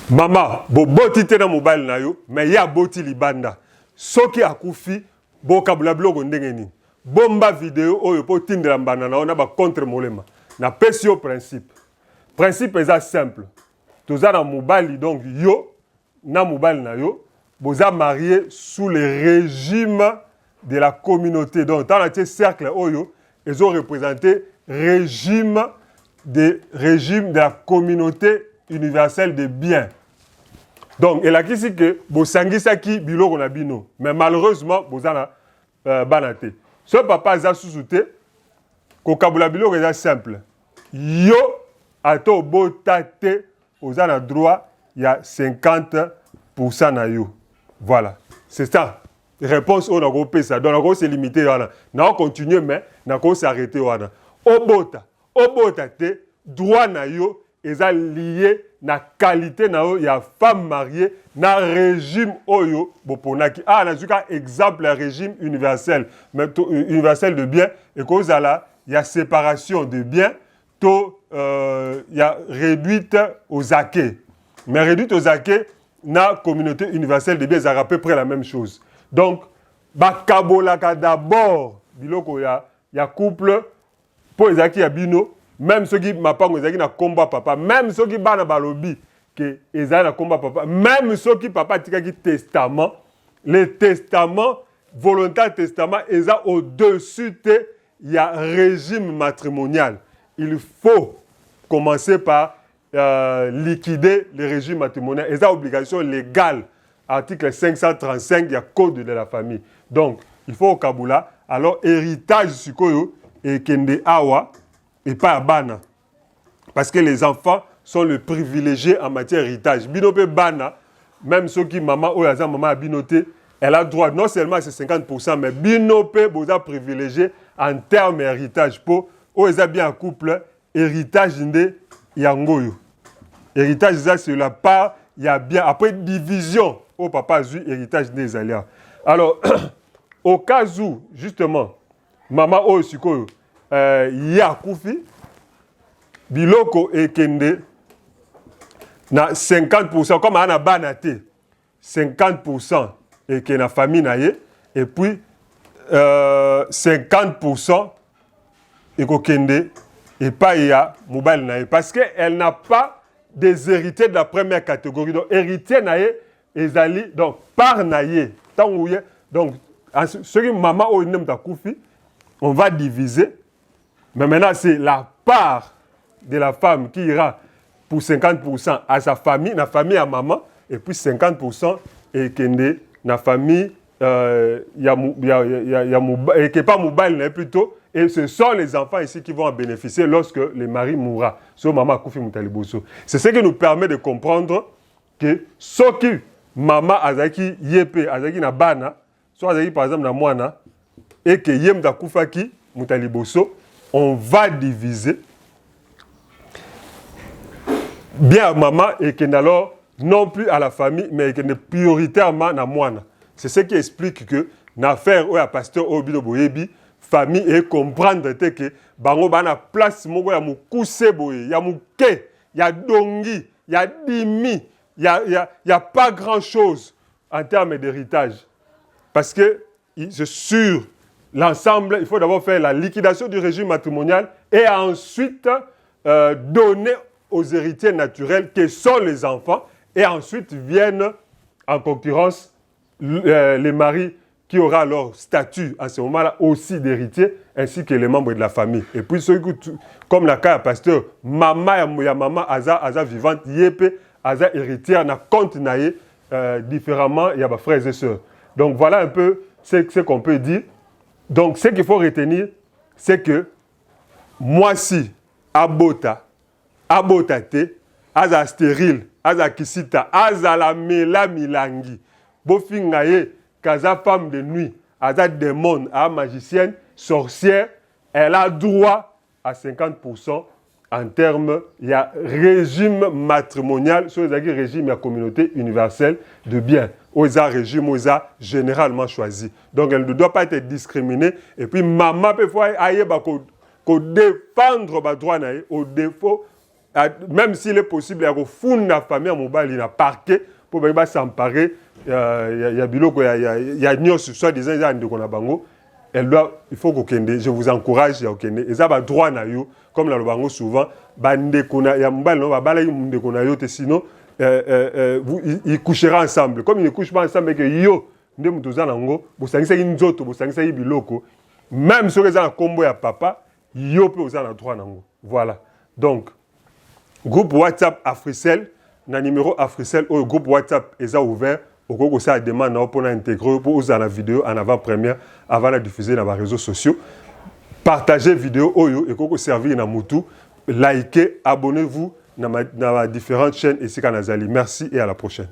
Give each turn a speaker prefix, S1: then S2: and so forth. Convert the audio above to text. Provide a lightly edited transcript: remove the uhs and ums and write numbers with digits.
S1: Maman, bo boti te na mobile na yo, mais ya boti libanda. Soki akufi, bo kabula blogo ndenge nini. Bomba vidéo oyo po tindela mbana na ona ba contre molema. Na pesi yo principe. Principe est simple. Toza na mobile donc yo na mobile na yo, boza marié sous le régime de la communauté. Donc dans le cercle oyo, ils ont représenté régime de la communauté universelle de biens. Donc, il a dit que Bosangisaki biloko na bino, mais malheureusement, Bozana banate. Ce papa a sous-souté, kokabula biloko est simple. Yo, ato botate, ozana droit, il y a 50% na yo. Voilà. C'est ça. Réponse au nago pesa. Donc, nago c'est limité. Nago continue, mais nago s'arrêter. Obota te, droit na yo, est lié na qualité na yo ya femme mariée na régime oyo boponaki nazuka exemple régime universel mais universel de biens et cause là il y a séparation de biens to il y a réduite aux acquis mais réduite aux acquis na communauté universelle de biens ça à peu près la même chose donc bakabolaka d'abord biloko ya couple pour les acquis ya bino. Même ceux qui m'appellent na combat papa, même ceux qui bana balobi que ezali na combat papa, même ceux qui papa tika ki testament, le testament volontaire testament eza au-dessus de il y a régime matrimonial. Il faut commencer par liquider le régime matrimonial. Eza obligation légale. Article 535 il y a code de la famille. Donc, il faut au Kabula alors héritage sikoyo et kende awa et pas à Bana. Parce que les enfants sont le privilégié en matière d'héritage. Binope Bana, même ceux qui maman ou la maman a binoté, elle a droit non seulement à ces 50%, mais Binope boza privilégié en termes d'héritage. Pour eux, ils ont bien un couple, héritage de Yangoyo. Héritage, c'est la part, il y a bien, après division, au papa a eu héritage des alliés. Alors, au cas où, justement, maman ou Sikoyo, ya koufi biloko ekende na 50% comme ana banate 50% ekende na famille na ye et puis 50% ekokende et pas ya mobile na ye parce que elle n'a pas des héritiers de la première catégorie donc héritier na ye ezali donc par na ye tanguye donc ce qui maman o nem ta koufi on va diviser. Mais maintenant, c'est la part de la femme qui ira pour 50% à sa famille, la famille à maman, et puis 50% et kende la famille, qui n'est pas mobile plutôt, et ce sont les enfants ici qui vont en bénéficier lorsque le mari mourra. C'est ce qui nous permet de comprendre que ce qui maman azaki yepe azaki na bana, soit azaki par exemple na mwana, et que yem da kufaki mutaliboso, on va diviser bien à maman et que alors non plus à la famille, mais que prioritairement à moine. C'est ce qui explique que l'affaire où il y a pasteur Obino Boyebi, famille et comprendre que bango bana place moko ya mukuse boye, ya muke, ya dongi, ya dimi, y a pas grand chose en termes d'héritage. Parce que c'est sûr l'ensemble, il faut d'abord faire la liquidation du régime matrimonial et ensuite donner aux héritiers naturels que sont les enfants et ensuite viennent en concurrence les maris qui aura leur statut à ce moment-là aussi d'héritier ainsi que les membres de la famille. Et puis ceux qui, comme la cas pasteur, maman ya maman aza vivante, yépe aza héritière na compte naye différemment il y a frères et sœurs. Donc voilà un peu ce qu'on peut dire. Donc, ce qu'il faut retenir, c'est que moi, si, abota te, aza stérile, aza kisita, aza la mela milangi, bofingaye, kaza femme de nuit, aza démon, aza magicienne, sorcière, elle a droit à 50% en termes, il y a régime matrimonial, sur les régime, il y a communauté universelle de biens. Oza régime, oza généralement choisi. Donc elle ne doit pas être discriminée. Et puis maman peut faire aïe ko défendre ba droit naïe au défaut même s'il est possible ya ko funda famille ya mobali na parquet pour ba s'emparer ya biloko ya nyos soit disant ya ndeko na bango. Il faut qu'okende, je vous encourage à okende. Et ça va droit na yo, comme la bango souvent, bandeko na ya mbali no ba bala ndeko na yo te sinon ils coucheront ensemble. Comme ils ne couchent pas ensemble que yo nde mutuza nango, bosangisa nzoto, bosangisa biloko. Même si vous avez un combo ya papa, yo pe oza na droit nango. Voilà. Donc groupe WhatsApp Africell, na numéro Africell au groupe WhatsApp est ouvert. Au cours de ça, demande pour intégrer pour user la vidéo en avant-première avant de diffuser dans les réseaux sociaux. Partagez la vidéo oyo et pour servir na mutu. Likez, abonnez-vous dans différentes chaînes ici Kanazali. Merci et à la prochaine.